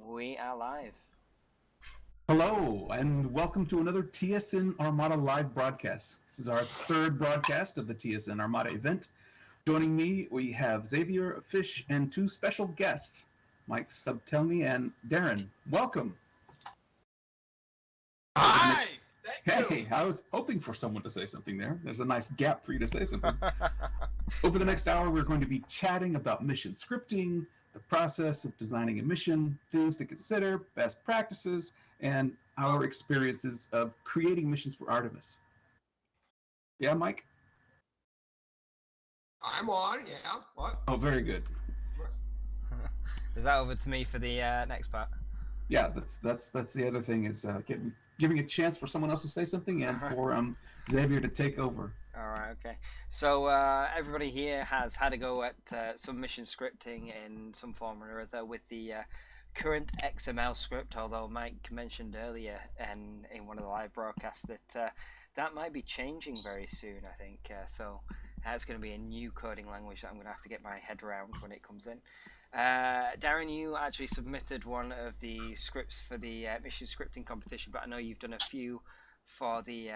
We are live. Hello, and welcome to another TSN Armada live broadcast. This is our third broadcast of the TSN Armada event. Joining me, we have Xavier, Fish, and two special guests, Mike Subtelny and Darrin. Welcome. Hi! Thank you! Hey, I was hoping for someone to say something there. There's a nice gap for you to say something. Over the next hour, we're going to be chatting about mission scripting, the process of designing a mission, things to consider, best practices, and our experiences of creating missions for Artemis. Yeah, Mike? I'm on, yeah. What? Oh, very good. Is that over to me for the next part? Yeah, that's the other thing is giving a chance for someone else to say something and for Xavier to take over. All right, okay. So everybody here has had a go at some mission scripting in some form or other with the current XML script, although Mike mentioned earlier in one of the live broadcasts that that might be changing very soon, I think. So it's going to be a new coding language that I'm going to have to get my head around when it comes in. Darrin, you actually submitted one of the scripts for the mission scripting competition, but I know you've done a few for the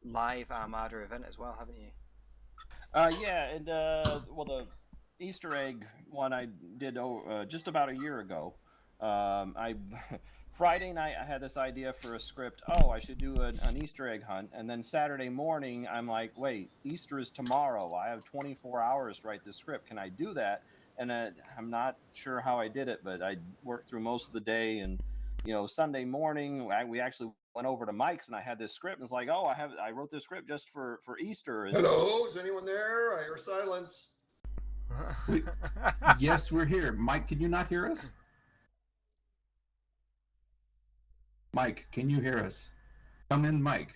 live Armada event as well, haven't you? Yeah, and well, the Easter egg one I did just about a year ago. Friday night I had this idea for a script. Oh, I should do an Easter egg hunt, and then Saturday morning I'm like, wait, Easter is tomorrow. I have 24 hours to write this script. Can I do that? And I'm not sure how I did it, but I worked through most of the day, and Sunday morning we actually went over to Mike's, and I had this script, and it's like, oh, I wrote this script just for Easter. Hello, is anyone there? I hear silence. Yes, we're here. Mike, can you not hear us? Mike, can you hear us? Come in, Mike.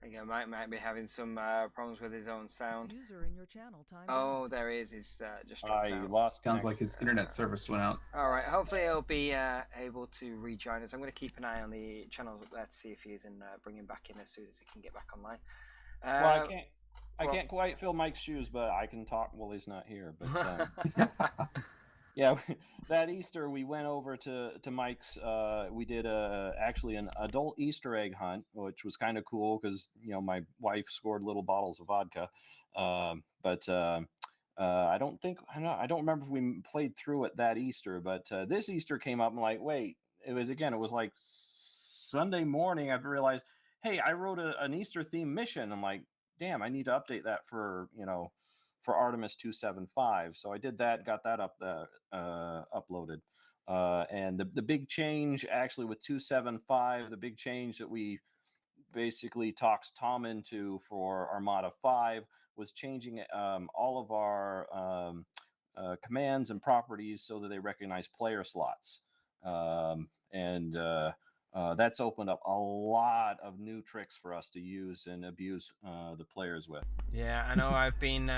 I think Mike might be having some problems with his own sound. User in your channel time. Oh, there he is. He's just dropped out. Lost. Sounds like his internet service went out. All right. Hopefully, he'll be able to rejoin us. I'm going to keep an eye on the channels up there to see if he's in. Bring him back in as soon as he can get back online. Well, I can't quite fill Mike's shoes, but I can talk while he's not here. But yeah, that Easter we went over to Mike's. We did actually an adult Easter egg hunt, which was kind of cool because my wife scored little bottles of vodka. But I don't remember if we played through it that Easter. But this Easter came up and like, wait, it was like Sunday morning. I realized, hey, I wrote an Easter themed mission. I'm like, damn, I need to update that for Artemis 275. So I did that, got that uploaded. And the big change actually with 275, the big change that we basically talked Tom into for Armada 5 was changing all of our commands and properties so that they recognize player slots. That's opened up a lot of new tricks for us to use and abuse the players with. Yeah, I know. I've been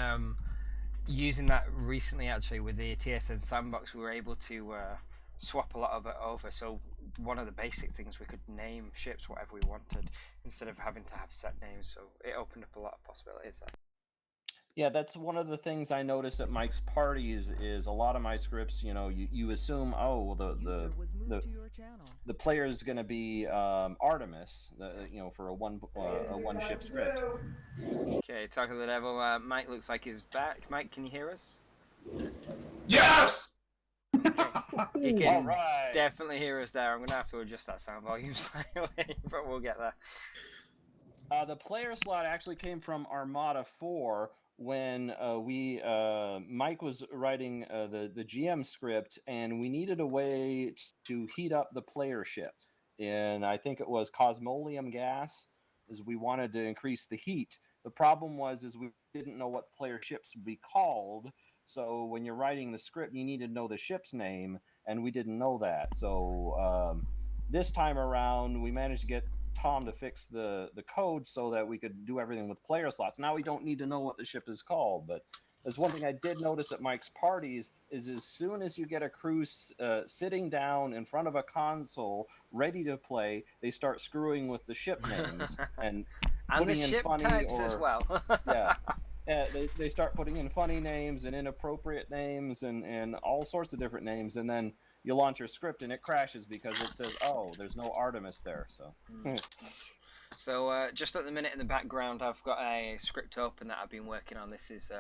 using that recently, actually, with the TSN sandbox. We were able to swap a lot of it over. So one of the basic things, we could name ships whatever we wanted instead of having to have set names. So it opened up a lot of possibilities there. Yeah, that's one of the things I noticed at Mike's parties is a lot of my scripts, you assume, oh, well, the player is going to be Artemis, for a one ship script. Okay, talk of the devil. Mike looks like he's back. Mike, can you hear us? Yes! Okay. He can right. definitely hear us there. I'm going to have to adjust that sound volume slightly, but we'll get there. The player slot actually came from Armada 4 when Mike was writing the GM script, and we needed a way to heat up the player ship. And I think it was cosmolium gas, is we wanted to increase the heat. The problem was we didn't know what the player ships would be called. So when you're writing the script, you need to know the ship's name, and we didn't know that. So this time around, we managed to get Tom to fix the code so that we could do everything with player slots. Now we don't need to know what the ship is called, but there's one thing I did notice at Mike's parties is as soon as you get a crew sitting down in front of a console ready to play, they start screwing with the ship names and putting the in ship funny types as well. yeah. They start putting in funny names and inappropriate names and all sorts of different names, and then you launch your script and it crashes because it says, oh, there's no Artemis there. So. So just at the minute in the background, I've got a script open that I've been working on. This is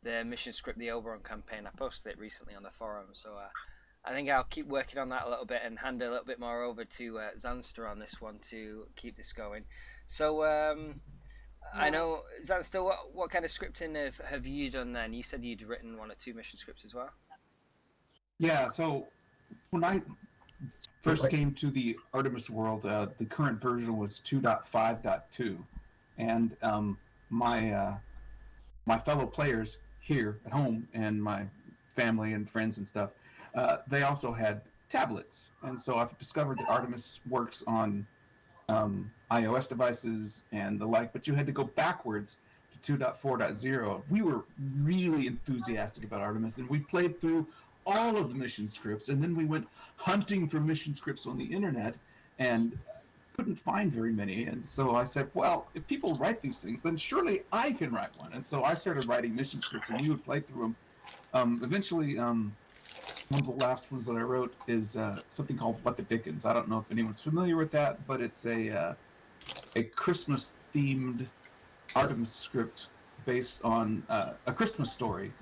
the mission script, the Oberon campaign. I posted it recently on the forum, so I think I'll keep working on that a little bit and hand a little bit more over to Zanster on this one to keep this going. So I know, Zanster, what kind of scripting have you done then? You said you'd written 1 or 2 mission scripts as well. Yeah, so when I first came to the Artemis world, the current version was 2.5.2, and my fellow players here at home and my family and friends and stuff, they also had tablets, and so I've discovered that Artemis works on iOS devices and the like, but you had to go backwards to 2.4.0. We were really enthusiastic about Artemis, and we played through all of the mission scripts, and then we went hunting for mission scripts on the internet and couldn't find very many. And so I said, well, if people write these things, then surely I can write one. And so I started writing mission scripts, and we would play through them. Eventually, one of the last ones that I wrote is something called What the Dickens. I don't know if anyone's familiar with that, but it's a Christmas-themed Artemis script based on a Christmas story.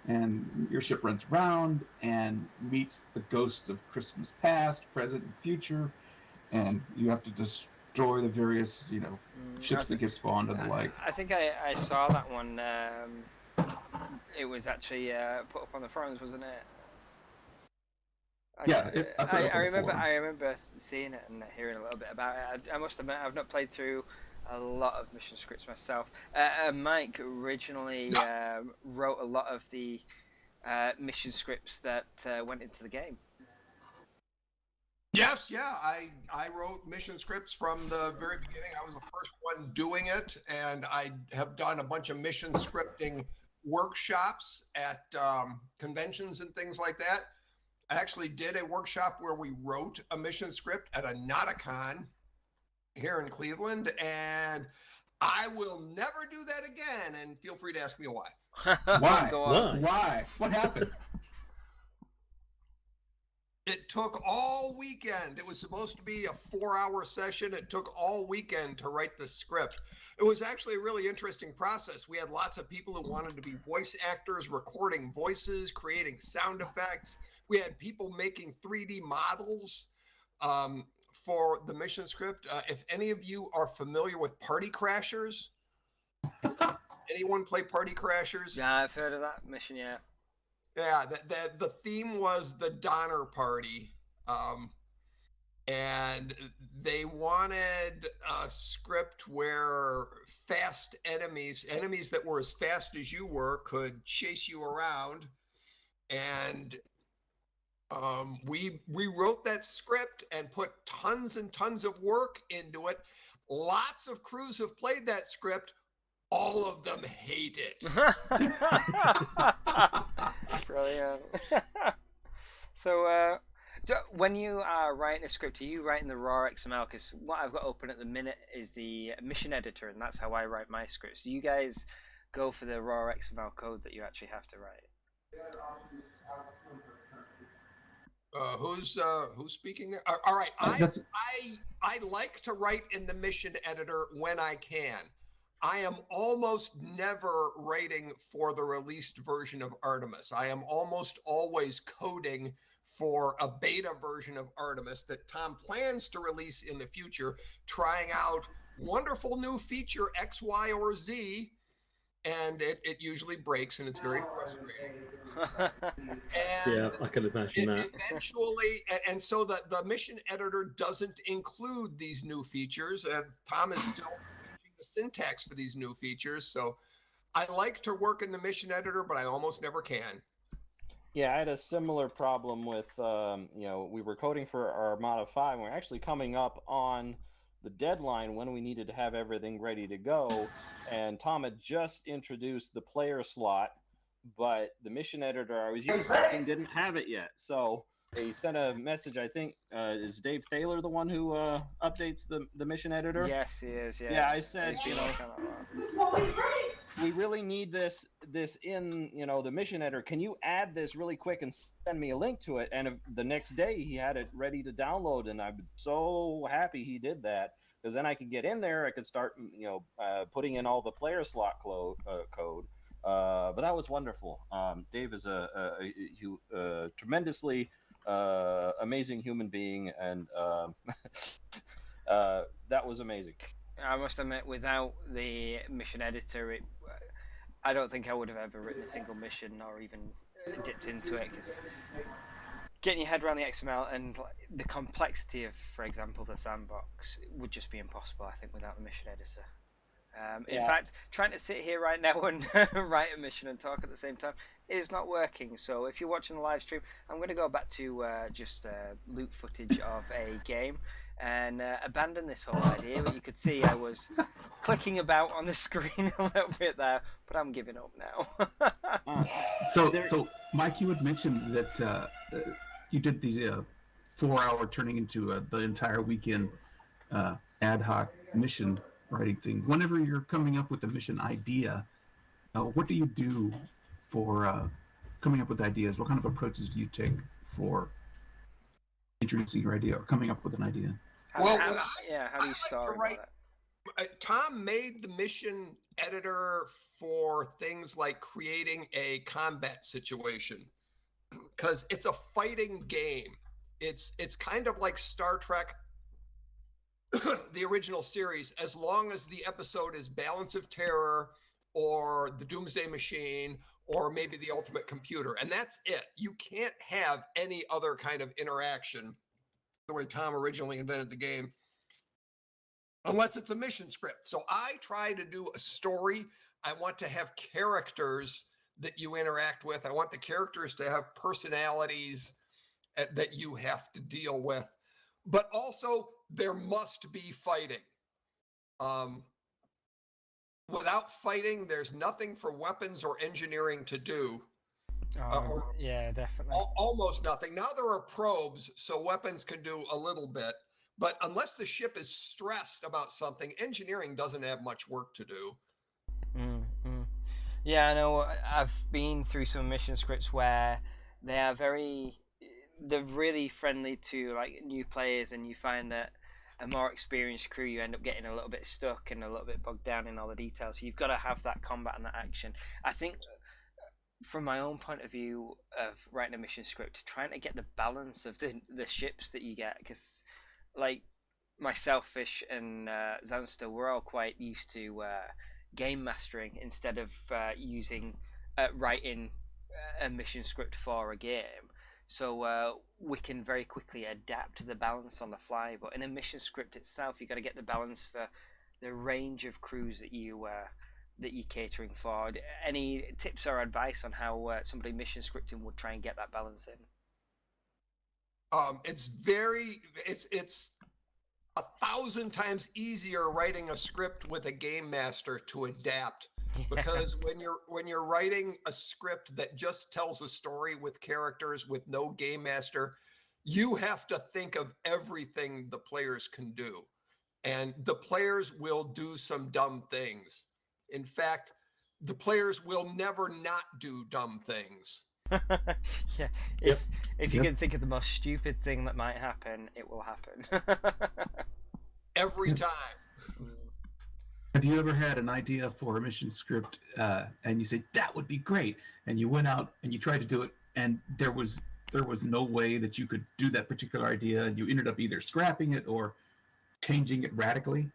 And your ship runs around and meets the ghosts of Christmas past, present, and future, and you have to destroy the various, ships that get spawned and the like. I think I saw that one. It was actually put up on the forums, wasn't it? I remember seeing it and hearing a little bit about it. I must admit, I've not played through a lot of mission scripts myself. Mike originally wrote a lot of the mission scripts that went into the game. Yes, yeah, I wrote mission scripts from the very beginning. I was the first one doing it, and I have done a bunch of mission scripting workshops at conventions and things like that. I actually did a workshop where we wrote a mission script at a Nauticon here in Cleveland, and I will never do that again, and feel free to ask me why. Why? Go on. Why? What happened? It took all weekend. It was supposed to be a 4-hour session. It took all weekend to write the script. It was actually a really interesting process. We had lots of people who wanted to be voice actors, recording voices, creating sound effects. We had people making 3D models for the mission script. If any of you are familiar with Party Crashers, anyone play Party Crashers? Yeah, I've heard of that mission, yeah. Yeah, the theme was the Donner Party, and they wanted a script where fast enemies that were as fast as you were, could chase you around, and we wrote that script and put tons and tons of work into it. Lots of crews have played that script. All of them hate it. Brilliant. So when you are writing a script, are you writing the raw XML? Because what I've got open at the minute is the mission editor, and that's how I write my scripts. Do you guys go for the raw XML code that you actually have to write? Who's speaking there? All right, I like to write in the mission editor when I can. I am almost never writing for the released version of Artemis. I am almost always coding for a beta version of Artemis that Tom plans to release in the future, trying out wonderful new feature X, Y, or Z, and it usually breaks, and it's very frustrating. Yeah, I can imagine that. Eventually, and so the mission editor doesn't include these new features, and Tom is still the syntax for these new features. So I like to work in the mission editor, but I almost never can. Yeah, I had a similar problem with, we were coding for our Armada 5, and we're actually coming up on the deadline when we needed to have everything ready to go. And Tom had just introduced the player slot, but the mission editor I was using didn't have it yet. So he sent a message, I think, is Dave Thaler the one who updates the mission editor? Yes, he is, yeah. Yeah, I said, we really need this this in, the mission editor. Can you add this really quick and send me a link to it? And the next day he had it ready to download, and I was so happy he did that, because then I could get in there. I could start, putting in all the player slot code. But that was wonderful. Dave is a tremendously amazing human being, and that was amazing. I must admit, without the mission editor, I don't think I would have ever written a single mission or even dipped into it, because getting your head around the XML and the complexity of, for example, the sandbox would just be impossible, I think, without the mission editor. In fact, trying to sit here right now and write a mission and talk at the same time is not working. So if you're watching the live stream, I'm going to go back to just loot footage of a game and abandon this whole idea. But you could see I was clicking about on the screen a little bit there, but I'm giving up now. So Mike, you had mentioned that you did the 4-hour turning into the entire weekend ad hoc mission writing thing. Whenever you're coming up with a mission idea, what do you do for coming up with ideas? What kind of approaches do you take for introducing your idea or coming up with an idea? How do you start? Tom made the mission editor for things like creating a combat situation, because it's a fighting game. It's kind of like Star Trek, the original series. As long as the episode is Balance of Terror or the Doomsday Machine or maybe the Ultimate Computer, and that's it. You can't have any other kind of interaction the way Tom originally invented the game, unless it's a mission script. So I try to do a story. I want to have characters that you interact with. I want the characters to have personalities that you have to deal with, but also there must be fighting. Without fighting, there's nothing for weapons or engineering to do. Yeah, definitely. Almost nothing. Now there are probes, so weapons can do a little bit. But unless the ship is stressed about something, engineering doesn't have much work to do. Mm-hmm. Yeah, I know. I've been through some mission scripts where they're really friendly to like new players, and you find that a more experienced crew, you end up getting a little bit stuck and a little bit bogged down in all the details. So you've got to have that combat and that action. I think, from my own point of view of writing a mission script, trying to get the balance of the ships that you get, because like myself, Fish, and Zanster, we're all quite used to game mastering instead of writing a mission script for a game. So we can very quickly adapt the balance on the fly. But in a mission script itself, you got to get the balance for the range of crews that you're catering for. Any tips or advice on how somebody mission scripting would try and get that balance in? It's 1,000 times easier writing a script with a game master to adapt, because when you're writing a script that just tells a story with characters with no game master, you have to think of everything the players can do, and the players will do some dumb things. In fact, the players will never not do dumb things. Yeah, if you can think of the most stupid thing that might happen, it will happen. Every time. Have you ever had an idea for a mission script and you say that would be great, and you went out and you tried to do it, and there was no way that you could do that particular idea, and you ended up either scrapping it or changing it radically?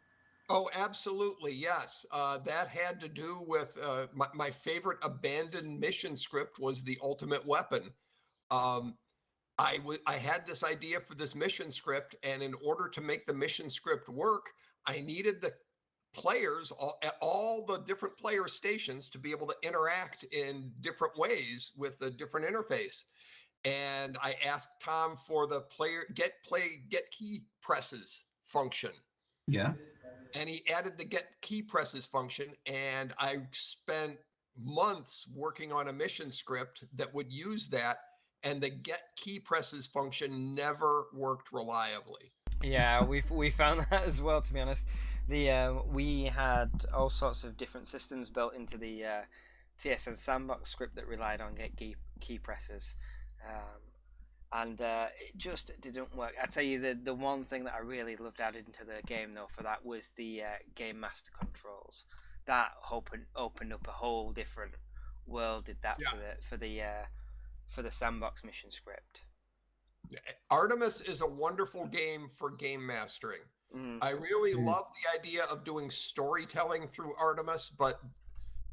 Oh, absolutely, yes. That had to do with my favorite abandoned mission script was the Ultimate Weapon. I had this idea for this mission script, and in order to make the mission script work, I needed the players at all the different player stations to be able to interact in different ways with a different interface. And I asked Tom for the get key presses function. Yeah. And he added the get key presses function, and I spent months working on a mission script that would use that, and the get key presses function never worked reliably. Yeah, we found that as well, to be honest. We had all sorts of different systems built into the TSN sandbox script that relied on get key presses, and it just didn't work. I tell you, the one thing that I really loved added into the game though for that was the game master controls. That opened up a whole different world. Did that for the sandbox mission script. Artemis is a wonderful game for game mastering. I really love the idea of doing storytelling through Artemis, but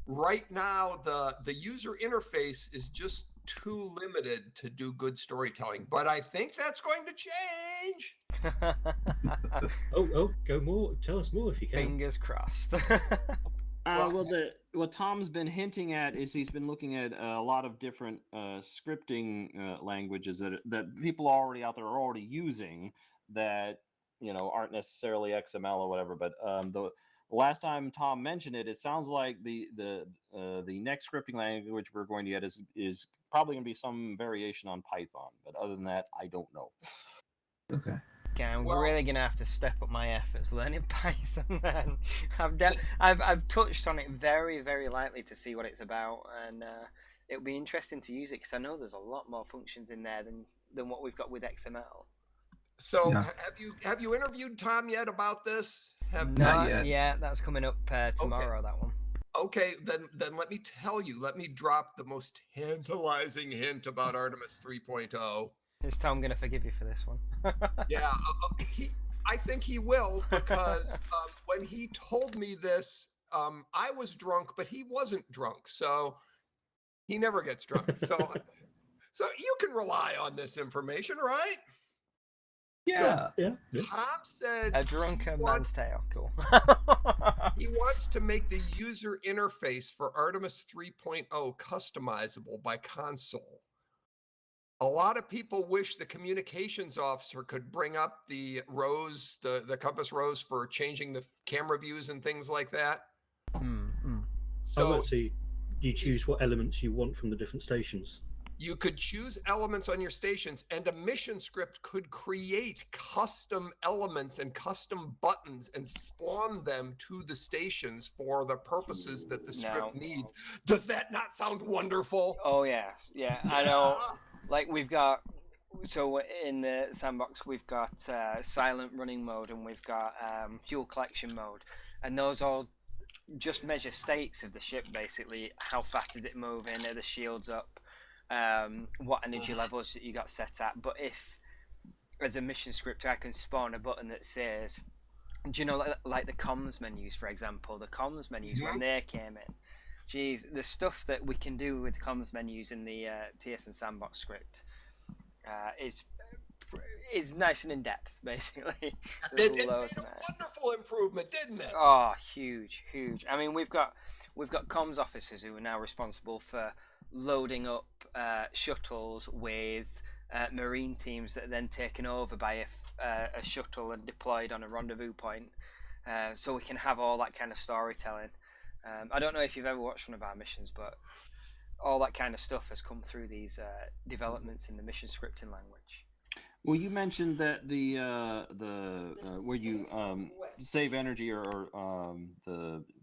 right now the user interface is just too limited to do good storytelling. But I think that's going to change. Go more. Tell us more if you can. Fingers crossed. What Tom's been hinting at is he's been looking at a lot of different scripting languages that people already out there are already using that aren't necessarily XML or whatever. But the last time Tom mentioned it, it sounds like the next scripting language we're going to get is probably going to be some variation on Python. But other than that, I don't know. Okay. Okay, I'm really gonna have to step up my efforts learning Python. Then I've touched on it very, very lightly to see what it's about, and it'll be interesting to use it because I know there's a lot more functions in there than what we've got with XML. So have you interviewed Tom yet about this? Not yet. Yeah, that's coming up tomorrow. Okay. That one. Okay, then let me tell you. Let me drop the most tantalizing hint about Artemis 3.0. Is Tom going to forgive you for this one? Yeah, I think he will, because when he told me this, I was drunk, but he wasn't drunk, so he never gets drunk. So you can rely on this information, right? Yeah. Tom said a drunken man's tale. Cool. He wants to make the user interface for Artemis 3.0 customizable by console. A lot of people wish the communications officer could bring up the rows, the compass rows for changing the camera views and things like that. So you choose what elements you want from the different stations. You could choose elements on your stations, and a mission script could create custom elements and custom buttons and spawn them to the stations for the purposes that the script needs. Does that not sound wonderful? Oh, yeah. I know. Like we've got, so in the sandbox, we've got silent running mode and we've got fuel collection mode. And those all just measure states of the ship, basically. How fast is it moving? Are the shields up? What energy levels that you got set at? But if, as a mission script, I can spawn a button that says, do you know, like the comms menus, for example, the comms menus when they came in. Geez, the stuff that we can do with comms menus in the TSN sandbox script is nice and in depth, basically. It made a wonderful improvement, didn't it? Oh, huge. I mean, we've got comms officers who are now responsible for loading up shuttles with marine teams that are then taken over by a shuttle and deployed on a rendezvous point, so we can have all that kind of storytelling. I don't know if you've ever watched one of our missions, but all that kind of stuff has come through these developments in the mission scripting language. Well, you mentioned that the where you save energy or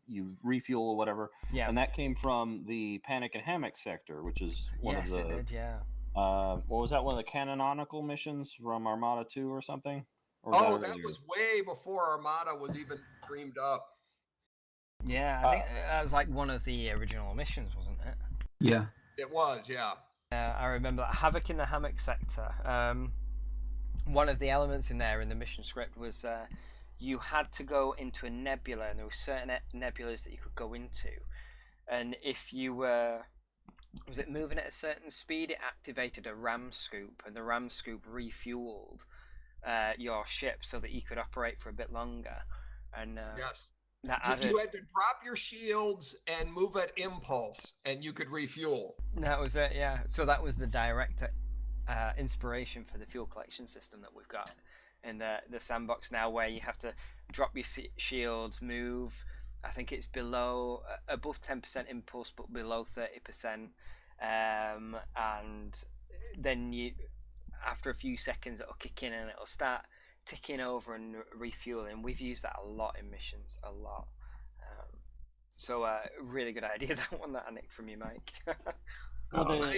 you refuel or whatever, and that came from the Panic and Hammock sector, which is one of the. Yes, it did. Yeah. What was that? One of the canonical missions from Armada 2 or something? Or that was way before Armada was even dreamed up. Yeah, I think that was like one of the original missions, wasn't it? Yeah. It was, yeah. I remember that. Havoc in the Hammock sector. One of the elements in there in the mission script was you had to go into a nebula, and there were certain nebulas that you could go into. And if you were moving at a certain speed, it activated a ram scoop, and the ram scoop refueled your ship so that you could operate for a bit longer. And yes. You had to drop your shields and move at impulse, and you could refuel. That was it, yeah. So that was the direct inspiration for the fuel collection system that we've got in the sandbox now, where you have to drop your shields, move. I think it's above 10% impulse, but below 30%. And then after a few seconds, it'll kick in and it'll start ticking over and refueling. We've used that a lot in missions, a lot. So really good idea, that one that I nicked from you, Mike. Well,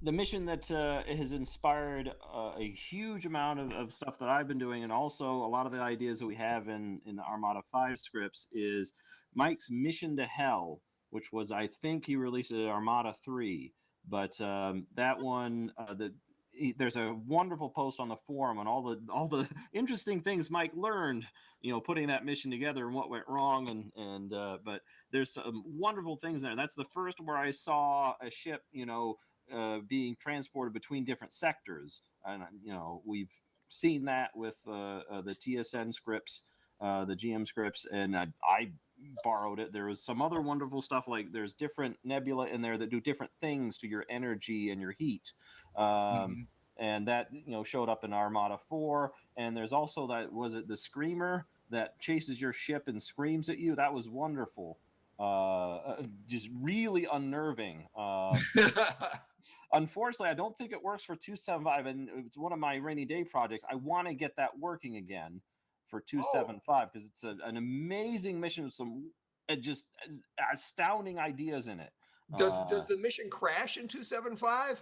the mission that has inspired a huge amount of stuff that I've been doing, and also a lot of the ideas that we have in the Armada 5 scripts, is Mike's Mission to Hell, which was, I think he released it at Armada 3. But that one, there's a wonderful post on the forum on all the interesting things Mike learned, putting that mission together and what went wrong, but there's some wonderful things there. That's the first where I saw a ship, being transported between different sectors, and we've seen that with the TSN scripts, the GM scripts, and I borrowed it. There was some other wonderful stuff, like there's different nebula in there that do different things to your energy and your heat. And that showed up in Armada 4. And there's also the Screamer that chases your ship and screams at you. That was wonderful. Just really unnerving. Unfortunately, I don't think it works for 275, and it's one of my rainy day projects. I want to get that working again for 275 because it's an amazing mission with some just astounding ideas in it. Does the mission crash in 275?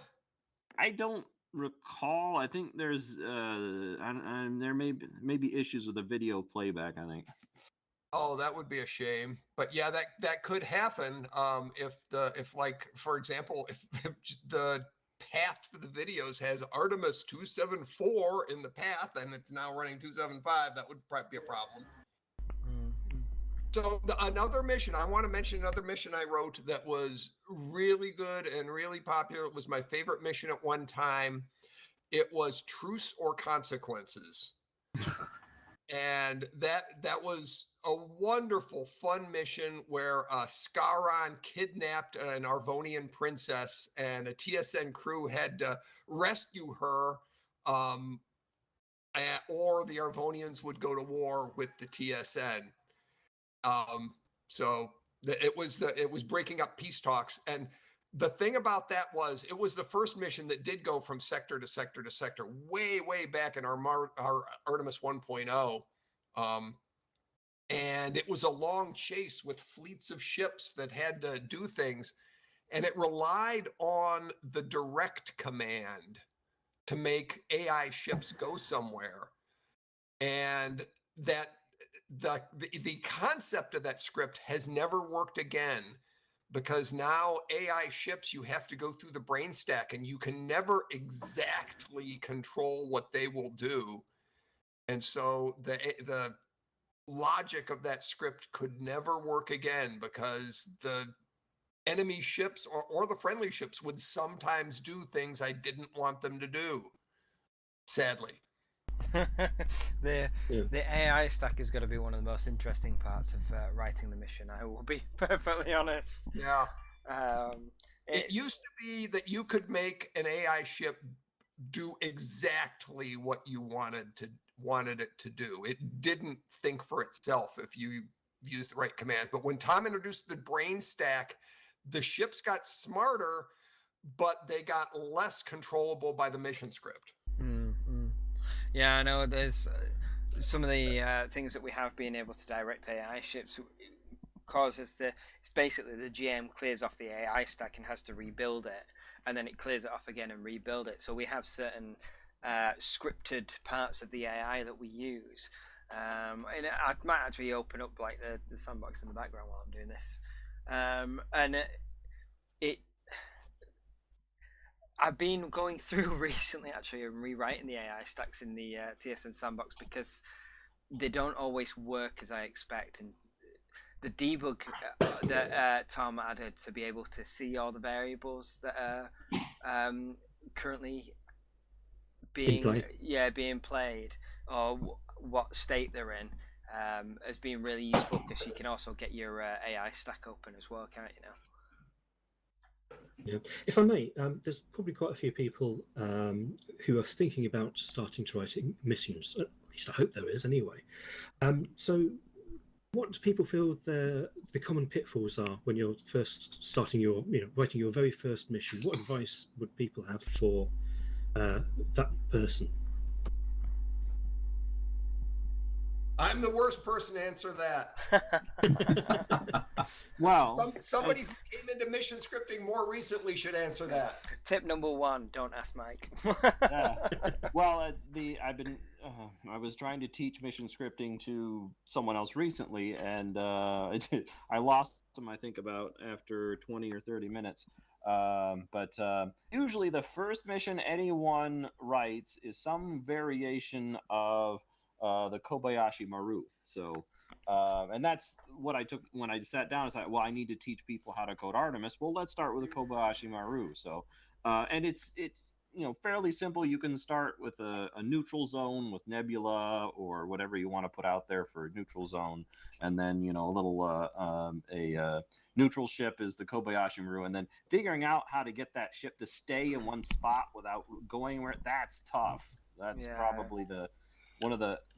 I don't recall. I think there's there may be issues with the video playback, I think. Oh, that would be a shame. But yeah, that could happen if like, for example, if the path for the videos has Artemis 274 in the path and it's now running 275, that would probably be a problem. So another mission, I want to mention another mission I wrote that was really good and really popular. It was my favorite mission at one time. It was Truce or Consequences. And that was a wonderful, fun mission where Scaron kidnapped an Arvonian princess, and a TSN crew had to rescue her, or the Arvonians would go to war with the TSN. So it was breaking up peace talks. And the thing about that was, it was the first mission that did go from sector to sector to sector, way back in our Artemis 1.0. And it was a long chase with fleets of ships that had to do things. And it relied on the direct command to make AI ships go somewhere. And that the concept of that script has never worked again, because now AI ships, you have to go through the brain stack and you can never exactly control what they will do. And so the logic of that script could never work again, because the enemy ships or the friendly ships would sometimes do things I didn't want them to do, sadly. The AI stack is going to be one of the most interesting parts of writing the mission. I will be perfectly honest. Yeah. It used to be that you could make an AI ship do exactly what you wanted it to do. It didn't think for itself if you used the right commands. But when Tom introduced the brain stack, the ships got smarter, but they got less controllable by the mission script. Yeah, I know there's some of the things that we have been able to direct AI ships causes it's basically the GM clears off the AI stack and has to rebuild it, and then it clears it off again and rebuild it. So we have certain scripted parts of the AI that we use. And I might actually open up like the sandbox in the background while I'm doing this. And I've been going through recently actually and rewriting the AI stacks in the TSN sandbox, because they don't always work as I expect. And the debug that Tom added to be able to see all the variables that are currently being played, or what state they're in, has been really useful, because you can also get your AI stack open as well, can't you now? Yeah. If I may, there's probably quite a few people who are thinking about starting to write missions. At least I hope there is, anyway. So, what do people feel the common pitfalls are when you're first starting writing your very first mission? What advice would people have for that person? I'm the worst person to answer that. Well, Somebody who came into mission scripting more recently should answer that. Tip number 1: don't ask Mike. yeah. Well, I was trying to teach mission scripting to someone else recently, and I lost them, I think, about after 20 or 30 minutes. But usually the first mission anyone writes is some variation of the Kobayashi Maru. So, and that's what I took when I sat down. It's like, well, I need to teach people how to code Artemis. Well, let's start with a Kobayashi Maru. So, and it's fairly simple. You can start with a neutral zone with Nebula or whatever you want to put out there for a neutral zone, and then a little neutral ship is the Kobayashi Maru, and then figuring out how to get that ship to stay in one spot without going where that's tough. That's probably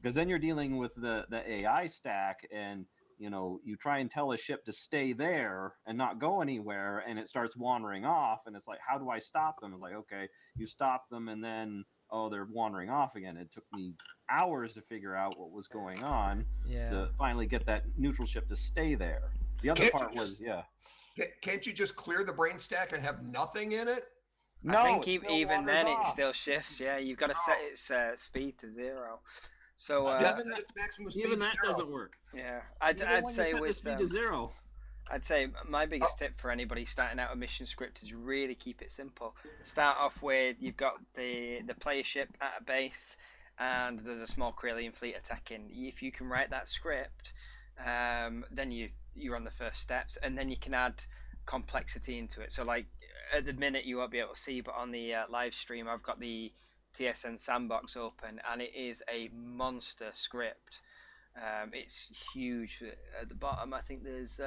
because then you're dealing with the AI stack, and you try and tell a ship to stay there and not go anywhere, and it starts wandering off, and it's like, how do I stop them? It's like, okay, you stop them, and then they're wandering off again. It took me hours to figure out what was going on to finally get that neutral ship to stay there. The other part was can't you just clear the brain stack and have nothing in it? No, I think even then it still shifts. Yeah, you've got to set its speed to 0. So even that doesn't work. Yeah, I'd say with speed to 0. I'd say my biggest tip for anybody starting out a mission script is really keep it simple. Start off with you've got the player ship at a base, and there's a small Corellian fleet attacking. If you can write that script, then you're on the first steps, and then you can add complexity into it. So like at the minute you won't be able to see, but on the live stream I've got the TSN sandbox open, and it is a monster script. It's huge. At the bottom I think there's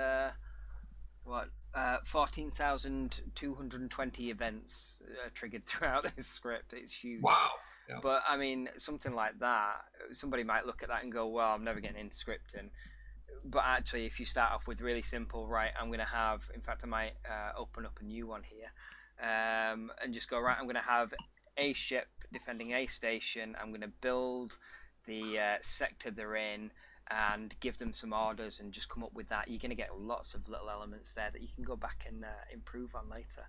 14,220 events triggered throughout this script. It's huge. Wow. Yeah. But I mean, something like that, somebody might look at that and go, well, I'm never getting into scripting. But actually, if you start off with really simple, right, I'm going to have, in fact, I might open up a new one here and just go, right, I'm going to have a ship defending a station. I'm going to build the sector they're in and give them some orders and just come up with that. You're going to get lots of little elements there that you can go back and improve on later.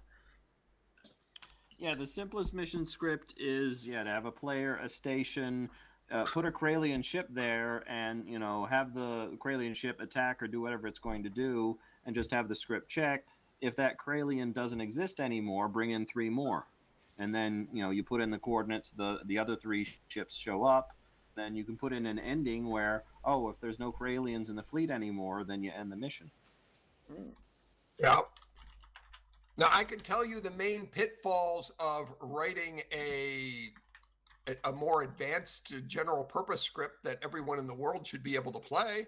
Yeah, the simplest mission script is to have a player, a station, put a Corellian ship there, and have the Corellian ship attack or do whatever it's going to do, and just have the script check. If that Corellian doesn't exist anymore, bring in 3 more, and then you put in the coordinates. The other 3 ships show up. Then you can put in an ending where if there's no Corellians in the fleet anymore, then you end the mission. Yeah. Now I can tell you the main pitfalls of writing a more advanced general purpose script that everyone in the world should be able to play.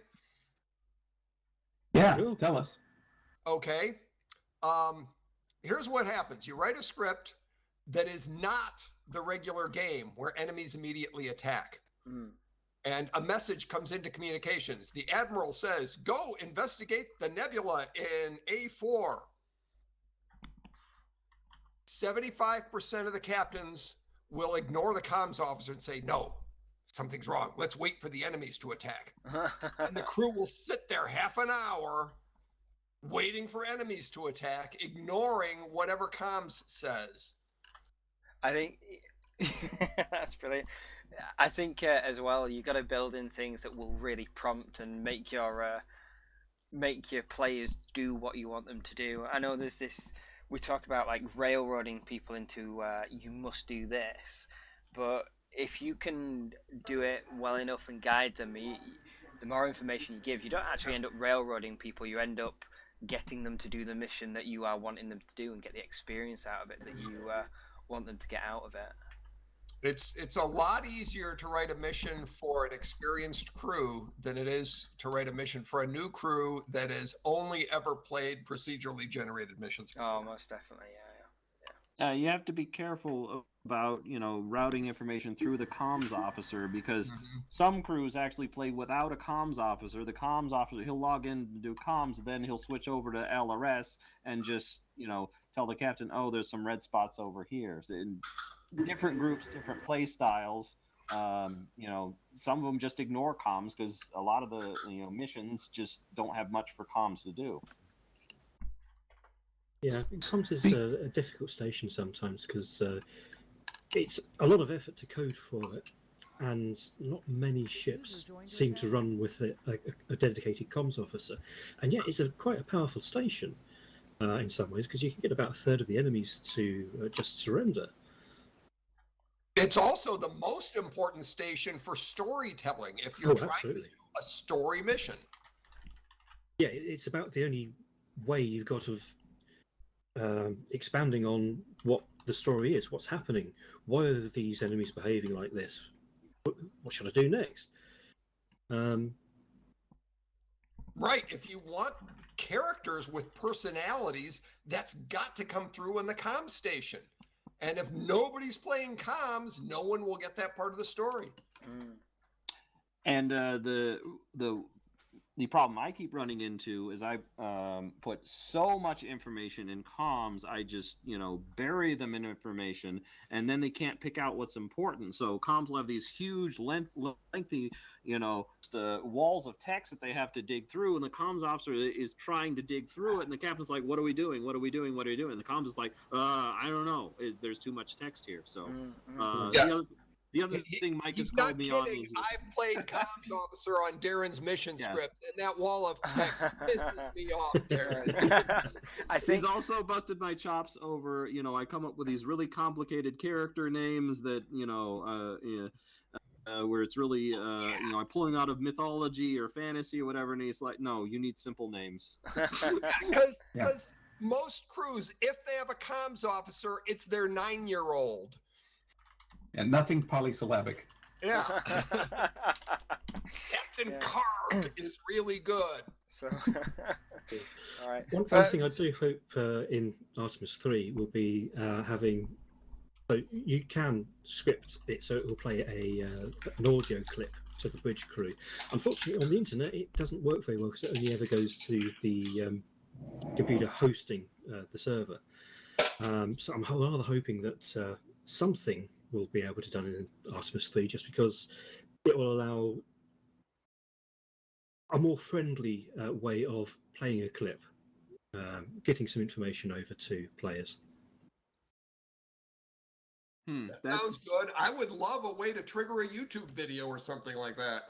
Yeah, tell us. Okay. Here's what happens. You write a script that is not the regular game where enemies immediately attack. And a message comes into communications. The Admiral says, go investigate the nebula in A4. 75% of the captains will ignore the comms officer and say, no, something's wrong. Let's wait for the enemies to attack. And the crew will sit there half an hour waiting for enemies to attack, ignoring whatever comms says. I think that's brilliant. I think as well, you got to build in things that will really prompt and make your players do what you want them to do. I know there's this. We talk about like railroading people into you must do this, but if you can do it well enough and guide them, the more information you give, you don't actually end up railroading people. You end up getting them to do the mission that you are wanting them to do and get the experience out of it that you want them to get out of it. It's a lot easier to write a mission for an experienced crew than it is to write a mission for a new crew that has only ever played procedurally generated missions before. Oh, most definitely, You have to be careful about routing information through the comms officer, because some crews actually play without a comms officer. The comms officer, he'll log in to do comms, then he'll switch over to LRS and just tell the captain, there's some red spots over here. So in different groups, different play styles. Some of them just ignore comms because a lot of the missions just don't have much for comms to do. Yeah, comms is a difficult station sometimes because it's a lot of effort to code for it, and not many ships seem to run with a dedicated comms officer. And yet, it's quite a powerful station in some ways because you can get about a third of the enemies to just surrender. It's also the most important station for storytelling if you're trying to do a story mission. Yeah, it's about the only way you've got of expanding on what the story is, what's happening, why are these enemies behaving like this, what should I do next? Right, if you want characters with personalities, that's got to come through in the comm station. And if nobody's playing comms, no one will get that part of the story. And the problem I keep running into is I put so much information in comms, I just, bury them in information, and then they can't pick out what's important. So comms will have these huge, lengthy, walls of text that they have to dig through, and the comms officer is trying to dig through it, and the captain's like, what are we doing? What are we doing? What are you doing? And the comms is like, I don't know. There's too much text here. So the other thing Mike has called me on is... I've played comms officer on Darrin's mission script, and that wall of text pisses me off, Darrin. I think he's also busted my chops over, I come up with these really complicated character names that, where it's really, I'm pulling out of mythology or fantasy or whatever, and he's like, no, you need simple names. Because most crews, if they have a comms officer, it's their 9-year-old. And nothing polysyllabic. Yeah. Captain Carb is really good. So, all right. One thing I do hope in Artemis 3 will be having... So you can script it so it will play an audio clip to the bridge crew. Unfortunately, on the internet, it doesn't work very well because it only ever goes to the computer hosting the server. So I'm rather hoping that something will be able to done in Artemis 3 just because it will allow a more friendly way of playing a clip, getting some information over to players. That sounds good. I would love a way to trigger a YouTube video or something like that.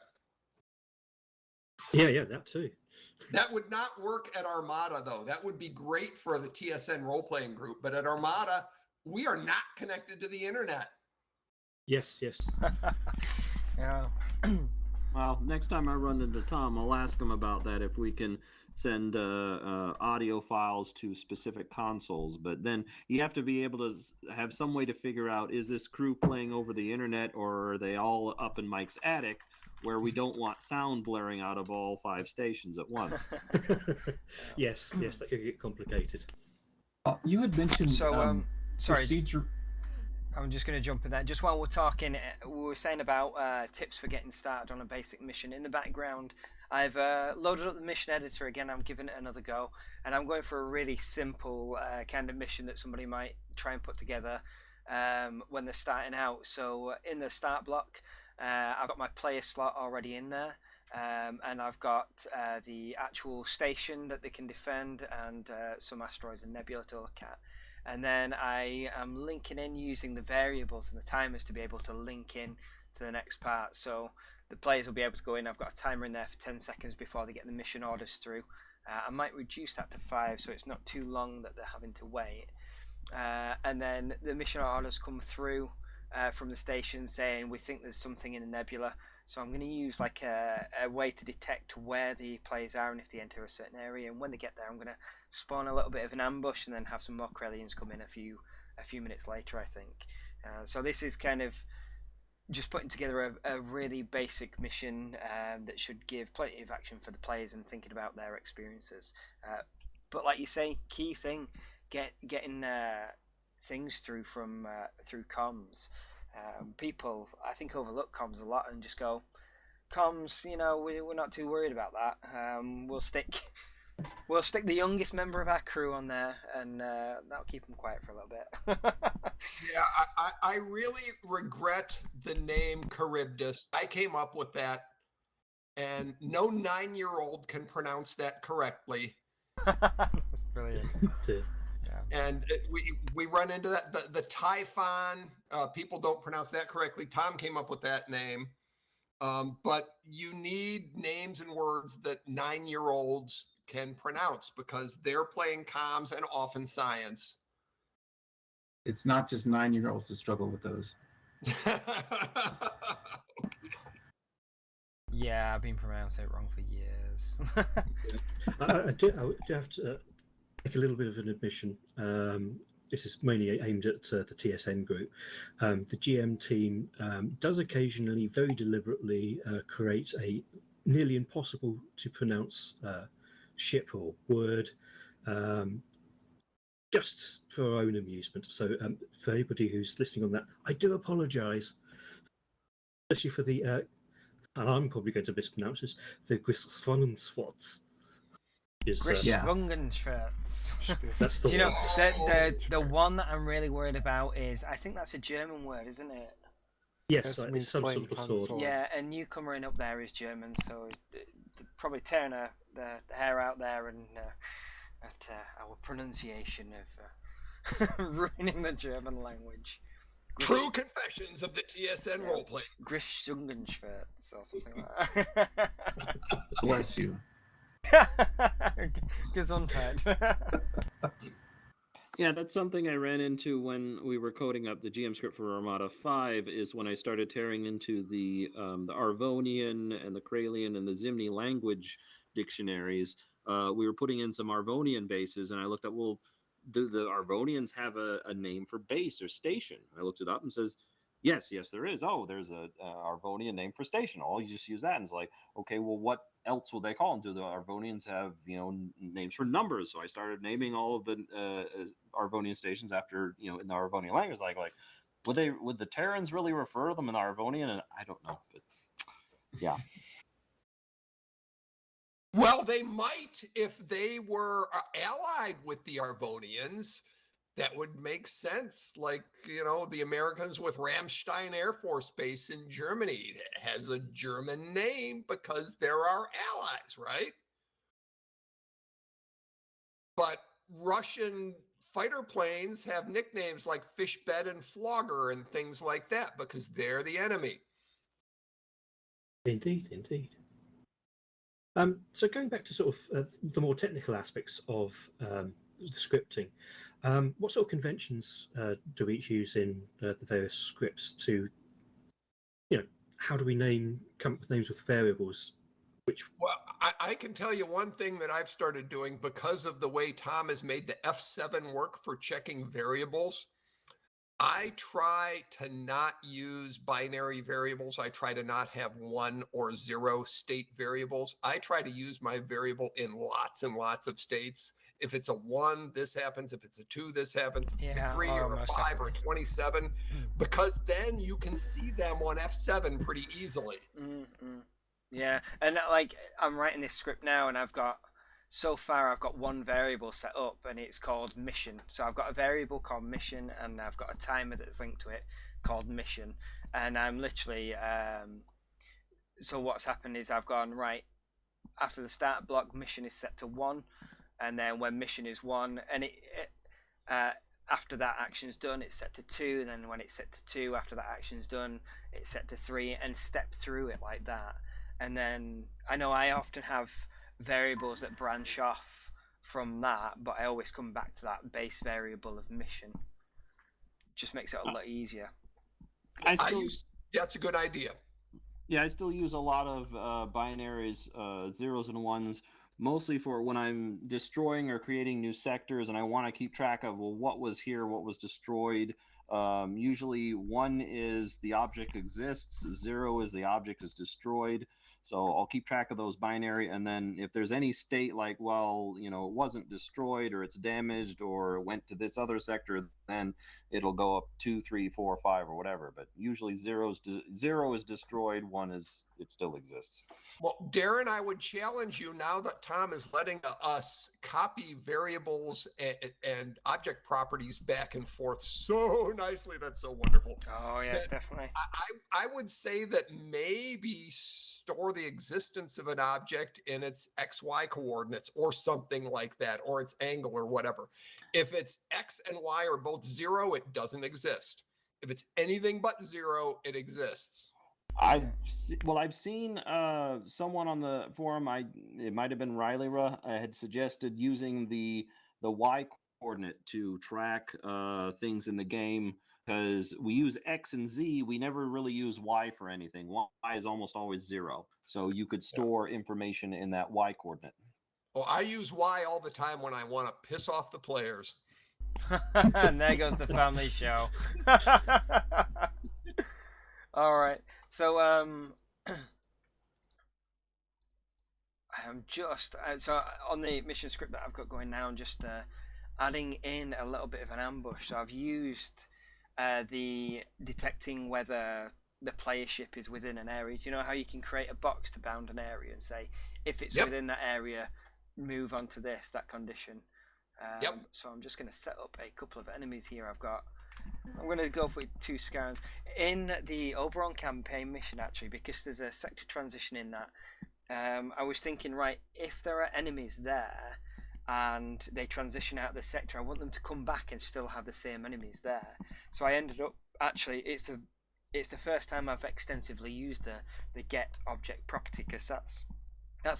Yeah, that too. That would not work at Armada, though. That would be great for the TSN role-playing group. But at Armada, we are not connected to the internet. Yes. Yeah. Well, next time I run into Tom, I'll ask him about that, if we can send audio files to specific consoles. But then you have to be able to have some way to figure out, is this crew playing over the internet, or are they all up in Mike's attic where we don't want sound blaring out of all 5 stations at once? Yes, that could get complicated. You had mentioned sorry. procedure. I'm just going to jump in there. Just while we're talking, we were saying about tips for getting started on a basic mission. In the background, I've loaded up the mission editor again. I'm giving it another go, and I'm going for a really simple kind of mission that somebody might try and put together when they're starting out. So in the start block, I've got my player slot already in there, and I've got the actual station that they can defend and some asteroids and nebula to look at. And then I am linking in using the variables and the timers to be able to link in to the next part. So the players will be able to go in. I've got a timer in there for 10 seconds before they get the mission orders through. I might reduce that to 5 so it's not too long that they're having to wait. And then the mission orders come through from the station saying we think there's something in the nebula. So I'm going to use like a way to detect where the players are and if they enter a certain area. And when they get there, I'm going to spawn a little bit of an ambush and then have some more Corellians come in a few minutes later, I think. So this is kind of just putting together a really basic mission that should give plenty of action for the players and thinking about their experiences. But like you say, key thing, getting things through from through comms. People, I think, overlook comms a lot and just go, comms, we're not too worried about that. We'll stick We'll stick the youngest member of our crew on there, and that'll keep him quiet for a little bit. Yeah, I really regret the name Charybdis. I came up with that, and no 9-year-old can pronounce that correctly. That's brilliant. And we run into that. The Typhon, people don't pronounce that correctly. Tom came up with that name. But you need names and words that 9-year-olds can pronounce because they're playing comms and often science. It's not just 9-year-olds that struggle with those. Yeah, I've been pronouncing it wrong for years. I do have to make a little bit of an admission. This is mainly aimed at the TSN group. The GM team does occasionally, very deliberately, create a nearly impossible to pronounce ship or word, just for our own amusement. So for anybody who's listening on that, I do apologise, especially for the, and I'm probably going to mispronounce this, the Grisvonensvots. Grisvongenschwärz. That's the Do you know one. the one that I'm really worried about is, I think that's a German word, isn't it? Yes, it's some sort of sword. Yeah, a newcomer in up there is German, so probably tearing the hair out there and at our pronunciation of ruining the German language. True confessions of the TSN roleplay. Grisvongenschwärz or something like that. Bless you. Gesundheit. Yeah, that's something I ran into when we were coding up the GM script for Armada 5, is when I started tearing into the Arvonian and the Kralian and the Zimni language dictionaries. We were putting in some Arvonian bases, and I looked up, well, do the Arvonians have a name for base or station? I looked it up and says, yes, there is. Oh, there's a Arvonian name for station. Oh, you just use that. And it's like, okay, well, what else will they call them? Do the Arvonians have, names for numbers? So I started naming all of the Arvonian stations after, in the Arvonian language. Like, would the Terrans really refer to them in Arvonian? And I don't know, but yeah. Well, they might if they were allied with the Arvonians. That would make sense. Like, the Americans with Ramstein Air Force Base in Germany. It has a German name because they're our allies, right? But Russian fighter planes have nicknames like Fishbed and Flogger and things like that because they're the enemy. Indeed. So going back to sort of the more technical aspects of the scripting, what sort of conventions do we each use in the various scripts to, how do we name names with variables? Well, I can tell you one thing that I've started doing because of the way Tom has made the F7 work for checking variables. I try to not use binary variables. I try to not have 1 or 0 state variables. I try to use my variable in lots and lots of states. If it's a 1, this happens. If it's a 2, this happens. If it's a 3 or a 5 or a 27, because then you can see them on F7 pretty easily. Mm-hmm. Yeah, and like I'm writing this script now, and I've got one variable set up, and it's called mission. So I've got a variable called mission, and I've got a timer that's linked to it called mission. And I'm literally so what's happened is I've gone right after the start block. Mission is set to 1, and then when mission is 1, and after that action's done, it's set to 2. And then when it's set to 2, after that action's done, it's set to 3, and step through it like that. And then I know I often have variables that branch off from that, but I always come back to that base variable of mission. Just makes it a lot easier. That's a good idea. Yeah, I still use a lot of binaries, 0s and 1s, mostly for when I'm destroying or creating new sectors, and I want to keep track of, well, what was here, what was destroyed. Usually 1 is the object exists, 0 is the object is destroyed. So I'll keep track of those binary, and then if there's any state like, well, it wasn't destroyed or it's damaged or went to this other sector, then it'll go up 2, 3, 4, 5 or whatever. But usually zero is destroyed, one is it still exists. Well, Darrin, I would challenge you now that Tom is letting us copy variables and object properties back and forth so nicely. That's so wonderful. Oh yeah, definitely. I would say that maybe store the existence of an object in its XY coordinates or something like that, or its angle or whatever. If it's X and Y are both 0, it doesn't exist. If it's anything but 0, it exists. I've seen someone on the forum. It might have been Riley had suggested using the Y coordinate to track things in the game, because we use X and Z. We never really use Y for anything. Y is almost always 0, so you could store information in that Y coordinate. Well, I use Y all the time when I want to piss off the players. And there goes the family show. All right. So I'm just so on the mission script that I've got going now, I'm just adding in a little bit of an ambush. So I've used the detecting whether the player ship is within an area. Do you know how you can create a box to bound an area and say if it's within that area, move on to that condition. So I'm just going to set up a couple of enemies here. I'm going to go for 2 Scarons. In the Oberon campaign mission, actually, because there's a sector transition in that, I was thinking, right, if there are enemies there and they transition out of the sector, I want them to come back and still have the same enemies there. So I ended up, actually, it's the first time I've extensively used the get object property, because that's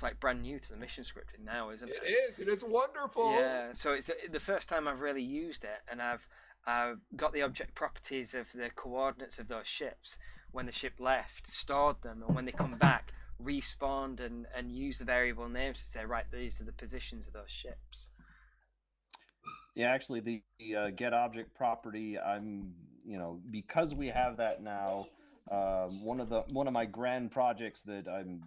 like brand new to the mission scripting now, isn't it? It is, and it's wonderful. Yeah, so it's the first time I've really used it, and I've got the object properties of the coordinates of those ships when the ship left, stored them, and when they come back, respawned and used the variable names to say, right, these are the positions of those ships. Yeah, actually, the get object property, because we have that now, one of my grand projects that I'm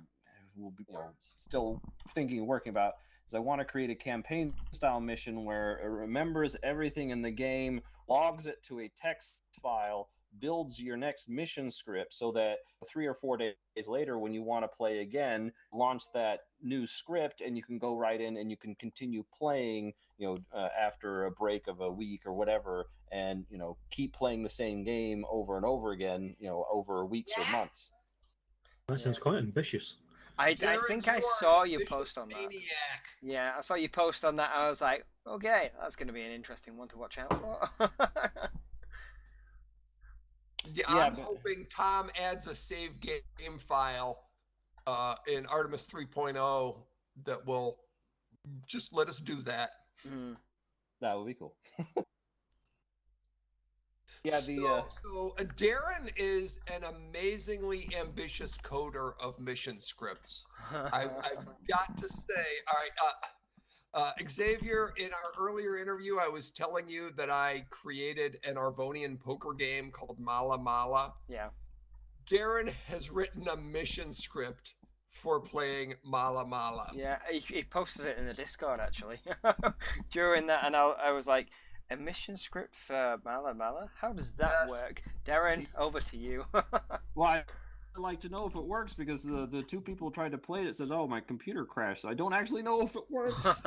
still thinking and working about is I want to create a campaign style mission where it remembers everything in the game, logs it to a text file, builds your next mission script, so that 3 or 4 days later, when you want to play again, launch that new script, and you can go right in and you can continue playing, after a break of a week or whatever, and keep playing the same game over and over again, over weeks or months. That sounds quite ambitious. I think I saw you post on that. Maniac. Yeah, I saw you post on that. I was like, okay, that's going to be an interesting one to watch out for. I'm hoping Tom adds a save game file in Artemis 3.0 that will just let us do that. Mm. That would be cool. So Darrin is an amazingly ambitious coder of mission scripts. I've got to say, all right, Xavier, in our earlier interview, I was telling you that I created an Arvonian poker game called Mala Mala. Yeah. Darrin has written a mission script for playing Mala Mala. Yeah, he posted it in the Discord, actually, during that, and I was like, a mission script for Mala Mala? How does that work? Darrin, over to you. Well, I'd like to know if it works, because the 2 people tried to play it says, oh, my computer crashed, so I don't actually know if it works.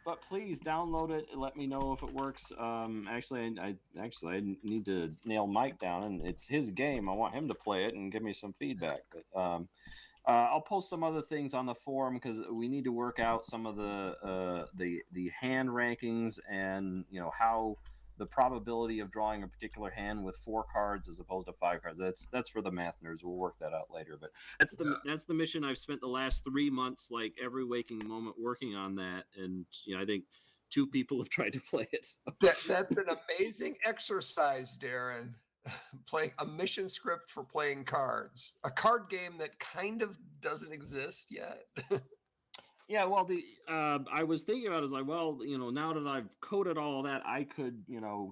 But please download it and let me know if it works. Actually, I need to nail Mike down, and it's his game. I want him to play it and give me some feedback. But I'll post some other things on the forum, because we need to work out some of the hand rankings, and how the probability of drawing a particular hand with 4 cards as opposed to 5 cards. That's for the math nerds. We'll work that out later. But that's the mission I've spent the last 3 months, like every waking moment, working on that. And I think 2 people have tried to play it. That's an amazing exercise, Darrin. Playing a mission script for playing cards, a card game that kind of doesn't exist yet. Yeah, well, I was thinking about it, like, well, now that I've coded all that, I could,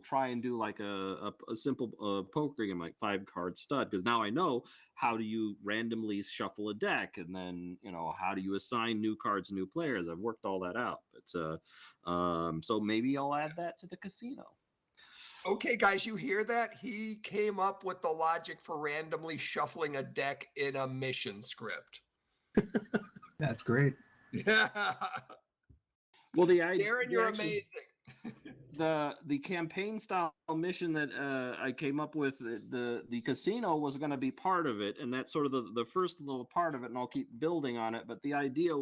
try and do like a simple poker game, like 5 card stud, because now I know how do you randomly shuffle a deck, and then how do you assign new cards, new players. I've worked all that out, but so maybe I'll add that to the casino. Okay, guys, you hear that? He came up with the logic for randomly shuffling a deck in a mission script. That's great. Yeah. Well, Darrin, you're amazing. The campaign style mission that I came up with, the casino was going to be part of it, and that's sort of the first little part of it, and I'll keep building on it. But the idea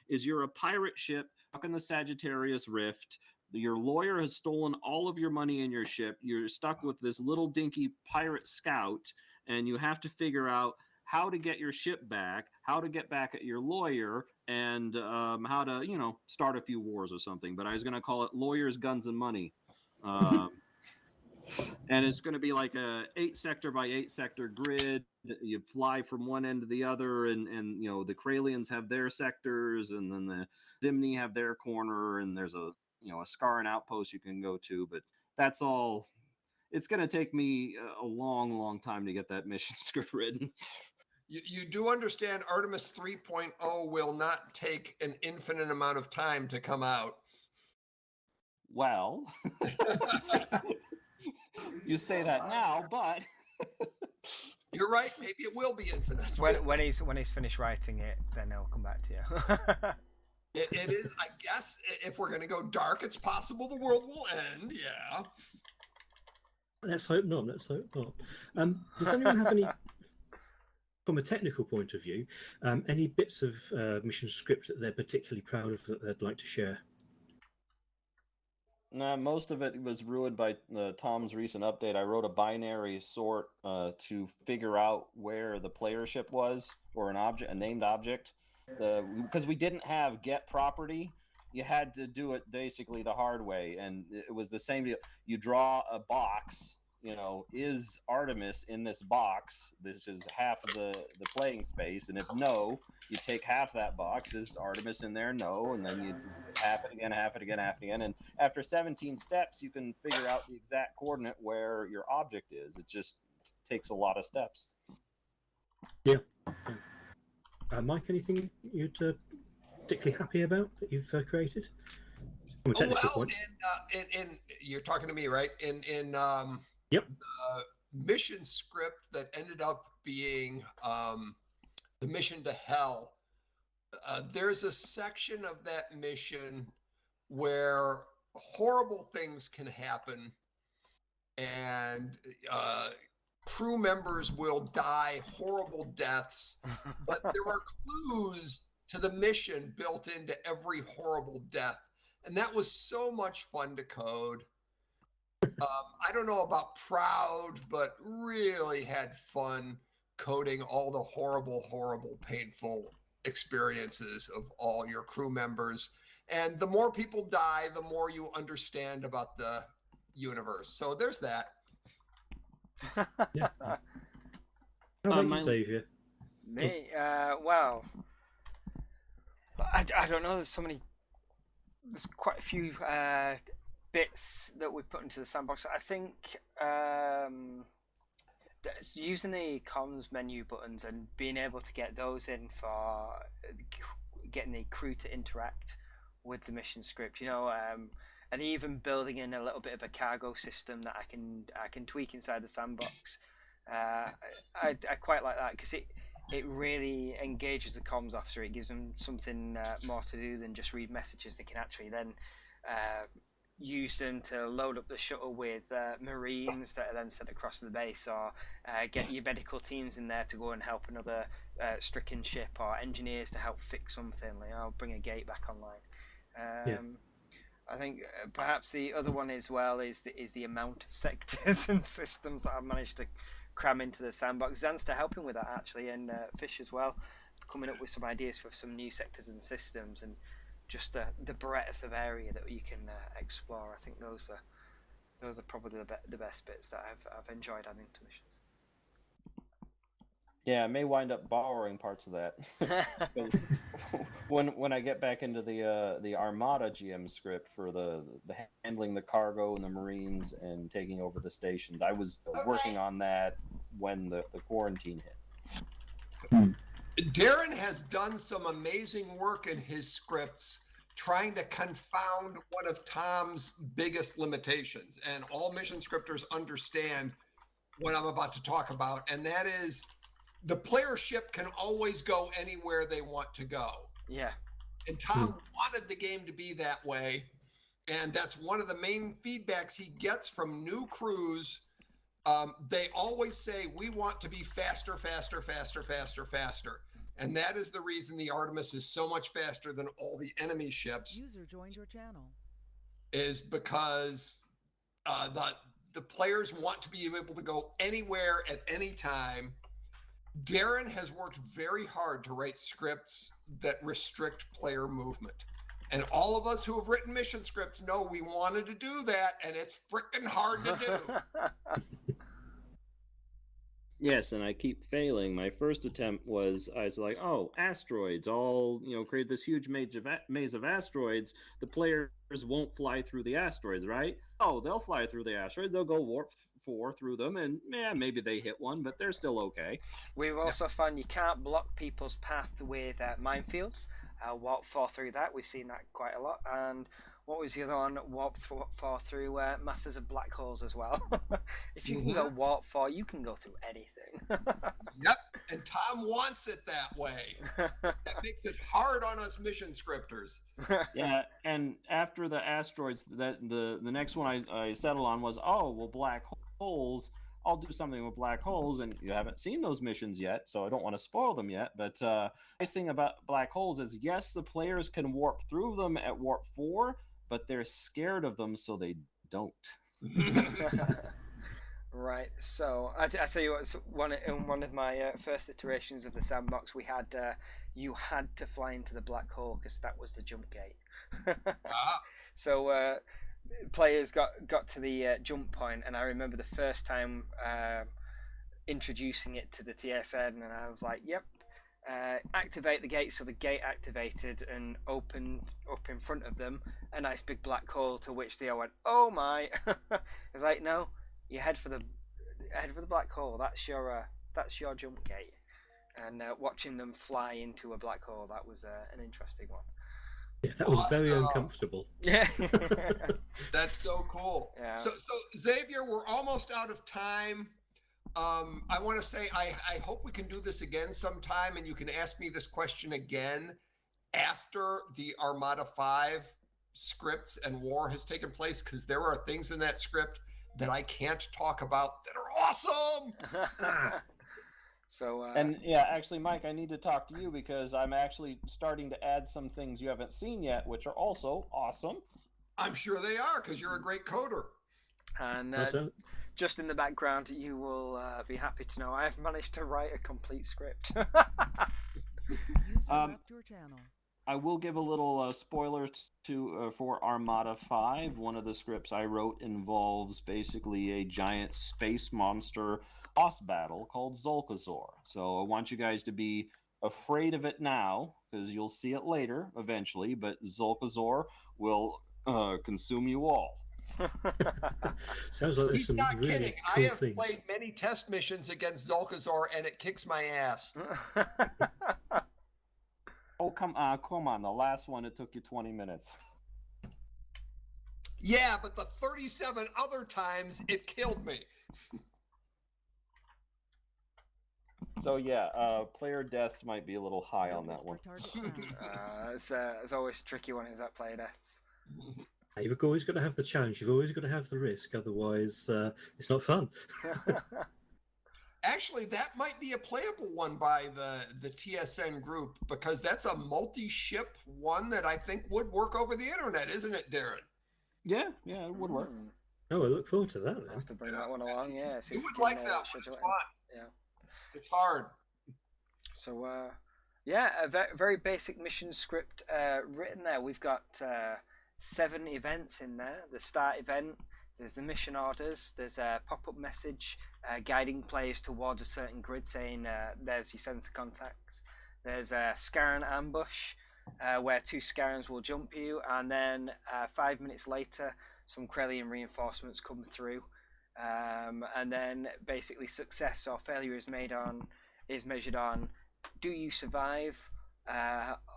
is you're a pirate ship stuck in the Sagittarius Rift. Your lawyer has stolen all of your money in your ship. You're stuck with this little dinky pirate scout, and you have to figure out how to get your ship back, how to get back at your lawyer, and how to, start a few wars or something. But I was going to call it Lawyers, Guns, and Money. And it's going to be like a 8-sector by 8-sector grid. You fly from one end to the other, and the Kralians have their sectors, and then the Zimni have their corner, and there's a Scaran outpost you can go to. But that's all. It's going to take me a long, long time to get that mission script written. You do understand Artemis 3.0 will not take an infinite amount of time to come out. Well, you say that now, but you're right. Maybe it will be infinite. When he's finished writing it, then he'll come back to you. It is, I guess, if we're going to go dark, it's possible the world will end. Yeah. Let's hope not. Let's hope not. Does anyone have any, from a technical point of view, any bits of mission script that they're particularly proud of that they'd like to share? No, most of it was ruined by Tom's recent update. I wrote a binary sort to figure out where the player ship was, or a named object. Because we didn't have get property, you had to do it basically the hard way, and it was the same deal. You draw a box, is Artemis in this box? This is half of the playing space, and if no, you take half that box. Is Artemis in there? No, and then you half it again, half it again, half it again, and after 17 steps, you can figure out the exact coordinate where your object is. It just takes a lot of steps. Yeah. Mike, anything you'd particularly happy about that you've created? From a technical point. In you're talking to me, right? In yep. Mission script that ended up being the mission to hell. There's a section of that mission where horrible things can happen, and crew members will die horrible deaths, but there are clues to the mission built into every horrible death. And that was so much fun to code. I don't know about proud, but really had fun coding all the horrible, horrible, painful experiences of all your crew members. And the more people die, the more you understand about the universe. So there's that. Yeah. How about you, Xavier? Me? Well, I don't know. There's quite a few bits that we put into the sandbox. I think using the comms menu buttons and being able to get those in for getting the crew to interact with the mission script, and even building in a little bit of a cargo system that I can tweak inside the sandbox. I quite like that because it really engages the comms officer. It gives them something more to do than just read messages. They can actually then use them to load up the shuttle with Marines that are then sent across to the base, or get your medical teams in there to go and help another stricken ship, or engineers to help fix something, bring a gate back online. I think perhaps the other one as well is the amount of sectors and systems that I've managed to cram into the sandbox. Zanster helping with that actually, and Fish as well, coming up with some ideas for some new sectors and systems, and just the breadth of area that you can explore. I think those are probably the best bits that I've enjoyed adding to missions. Yeah, I may wind up borrowing parts of that. when I get back into the Armada GM script for the handling the cargo and the Marines and taking over the stations, I was working on that when the quarantine hit. Darrin has done some amazing work in his scripts trying to confound one of Tom's biggest limitations. And all mission scripters understand what I'm about to talk about. And that is the player ship can always go anywhere they want to go. Yeah. And Tom wanted the game to be that way. And that's one of the main feedbacks he gets from new crews. They always say, we want to be faster, faster, faster, faster, faster. And that is the reason the Artemis is so much faster than all the enemy ships. User joined your channel. Is because the players want to be able to go anywhere at any time. Darrin has worked very hard to write scripts that restrict player movement. And all of us who have written mission scripts know we wanted to do that, and it's freaking hard to do. Yes, and I keep failing. My first attempt was, I was like, oh, asteroids, all, create this huge maze of asteroids. The players won't fly through the asteroids, right? Oh, they'll fly through the asteroids. They'll go warp 4 through them, and maybe they hit one, but they're still okay. We've also found you can't block people's path with minefields. Warp 4 through that. We've seen that quite a lot. And what was the other one? Warp 4 through masses of black holes as well. If you can go warp 4, you can go through anything. Yep, and Tom wants it that way. That makes it hard on us mission scripters. Yeah, and after the asteroids, the next one I settled on was, black holes. I'll do something with black holes, and you haven't seen those missions yet, so I don't want to spoil them yet. But nice thing about black holes is, yes, the players can warp through them at warp 4, but they're scared of them, so they don't. Right. So I tell you what, in one of my first iterations of the sandbox, we had you had to fly into the black hole because that was the jump gate. So players got to the jump point, and I remember the first time introducing it to the TSN, and I was like, yep, activate the gate. So the gate activated and opened up in front of them a nice big black hole, to which they all went, oh my. I was like, no, you head for the black hole. That's your jump gate. And watching them fly into a black hole, that was an interesting one. Yeah, that was very uncomfortable. Yeah. That's so cool. Yeah. So Xavier, we're almost out of time. I want to say I hope we can do this again sometime, and you can ask me this question again after the Armada 5 scripts and war has taken place, because there are things in that script that I can't talk about that are awesome. So and yeah, actually, Mike, I need to talk to you because I'm actually starting to add some things you haven't seen yet, which are also awesome. I'm sure they are, because you're a great coder. And just in the background, you will be happy to know I've managed to write a complete script. User left your channel. I will give a little spoiler for Armada 5. One of the scripts I wrote involves basically a giant space monster boss battle called Zulkazor. So I want you guys to be afraid of it now, because you'll see it later eventually, but Zulkazor will consume you all. Sounds like there's He's some not really kidding. cool I have things. played many test missions against Zulkazor, and it kicks my ass. Oh, come on. The last one, it took you 20 minutes. Yeah, but the 37 other times it killed me. So yeah, player deaths might be a little high on that one. It's always a tricky one, is that player deaths. You've always got to have the challenge. You've always got to have the risk. Otherwise, it's not fun. Actually, that might be a playable one by the TSN group, because that's a multi-ship one that I think would work over the internet, isn't it, Darrin? Yeah, it would work. Oh, I look forward to that. I'll have to bring that one along, yeah. You would like that one. It's fun. Yeah. It's hard. So, a very basic mission script written there. We've got 7 events in there. The start event, there's the mission orders, there's a pop-up message guiding players towards a certain grid saying there's your sensor contacts. There's a Scaran ambush, where 2 Scarrans will jump you, and then 5 minutes later, some Krellian reinforcements come through, and then basically success or failure is measured on, do you survive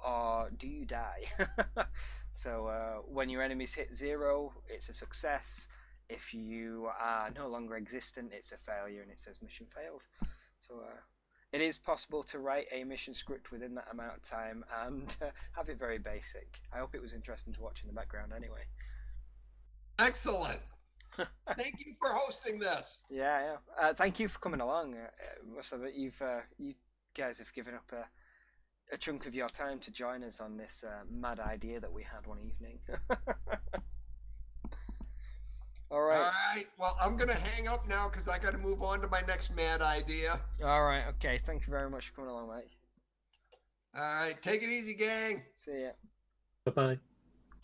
or do you die? So when your enemies hit 0, it's a success. If you are no longer existent, it's a failure, and it says mission failed. So it is possible to write a mission script within that amount of time and have it very basic. I hope it was interesting to watch in the background anyway. Excellent. Thank you for hosting this. Yeah. Thank you for coming along. You guys have given up a chunk of your time to join us on this mad idea that we had one evening. All right. All right. Well, I'm going to hang up now because I got to move on to my next mad idea. All right. Okay. Thank you very much for coming along, mate. All right. Take it easy, gang. See ya. Bye-bye.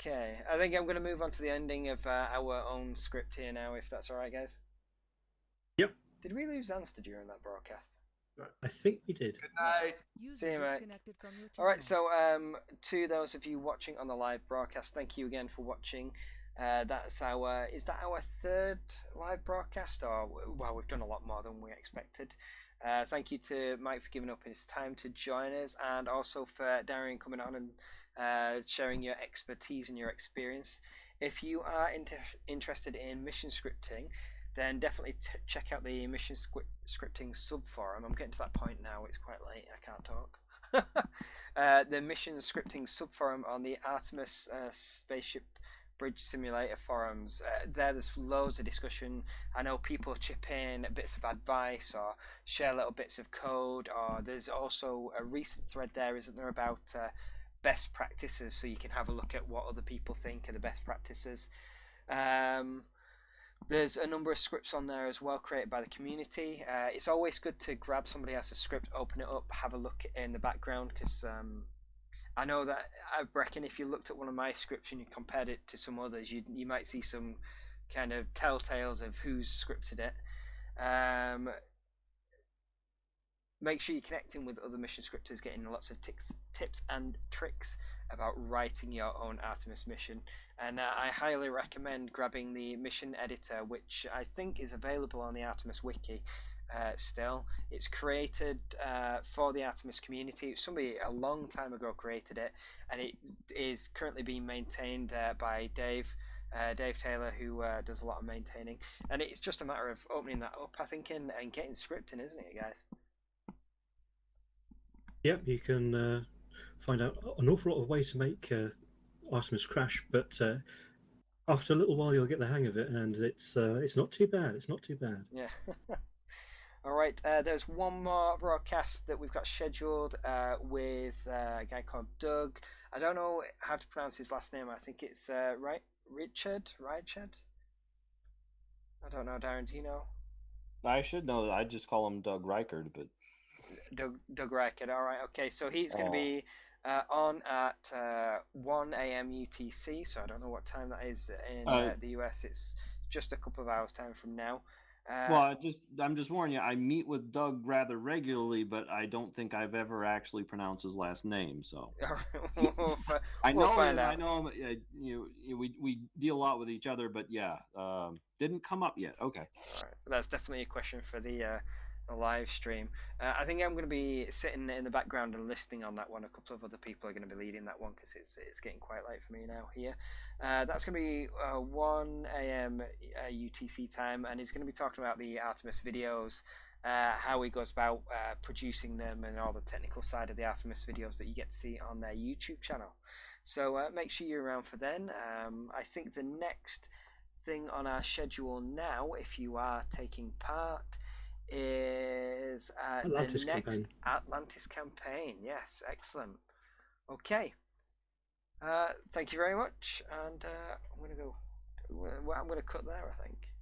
Okay. I think I'm going to move on to the ending of our own script here now, if that's all right, guys. Yep. Did we lose Anster during that broadcast? I think we did. Good night. See you, mate. All right. So, to those of you watching on the live broadcast, thank you again for watching. Is that our 3rd live broadcast? Or, well, we've done a lot more than we expected. Thank you to Mike for giving up his time to join us, and also for Darrin coming on and sharing your expertise and your experience. If you are interested in mission scripting, then definitely check out the mission scripting sub-forum. I'm getting to that point now, it's quite late, I can't talk. The mission scripting sub-forum on the Artemis Spaceship Bridge Simulator forums. There's loads of discussion. I know people chip in bits of advice or share little bits of code, or there's also a recent thread there, isn't there, about best practices, so you can have a look at what other people think are the best practices. There's a number of scripts on there as well created by the community. It's always good to grab somebody else's script, open it up, have a look in the background, because I know that I reckon if you looked at one of my scripts and you compared it to some others, you might see some kind of telltales of who's scripted it. Make sure you're connecting with other mission scripters, getting lots of tips and tricks about writing your own Artemis mission. And I highly recommend grabbing the mission editor, which I think is available on the Artemis wiki. Still, it's created for the Artemis community. Somebody a long time ago created it, and it is currently being maintained by Dave Taylor, who does a lot of maintaining. And it's just a matter of opening that up, I think, and getting scripting, isn't it, guys? Yep, you can find out an awful lot of ways to make Artemis crash, but after a little while you'll get the hang of it, and it's not too bad. It's not too bad. Yeah. All right, there's one more broadcast that we've got scheduled with a guy called Doug. I don't know how to pronounce his last name. I think it's Richard? I don't know, Darrin, do you know? I should know. I just call him Doug Reichard, but... Doug Reichard, all right, okay. So he's going to be on at 1 a.m. UTC, so I don't know what time that is in the US. It's just a couple of hours time from now. Well, I'm just warning you. I meet with Doug rather regularly, but I don't think I've ever actually pronounced his last name. So I know him. We deal a lot with each other, but yeah, didn't come up yet. Okay, all right. That's definitely a question for the live stream. I think I'm going to be sitting in the background and listening on that one. A couple of other people are going to be leading that one because it's getting quite late for me now here. That's going to be 1 a.m. UTC time, and he's going to be talking about the Artemis videos, how he goes about producing them, and all the technical side of the Artemis videos that you get to see on their YouTube channel. So make sure you're around for then. I think the next thing on our schedule now, if you are taking part, is the next campaign. Atlantis campaign. Yes, excellent. Okay. Thank you very much, and I'm gonna cut there, I think.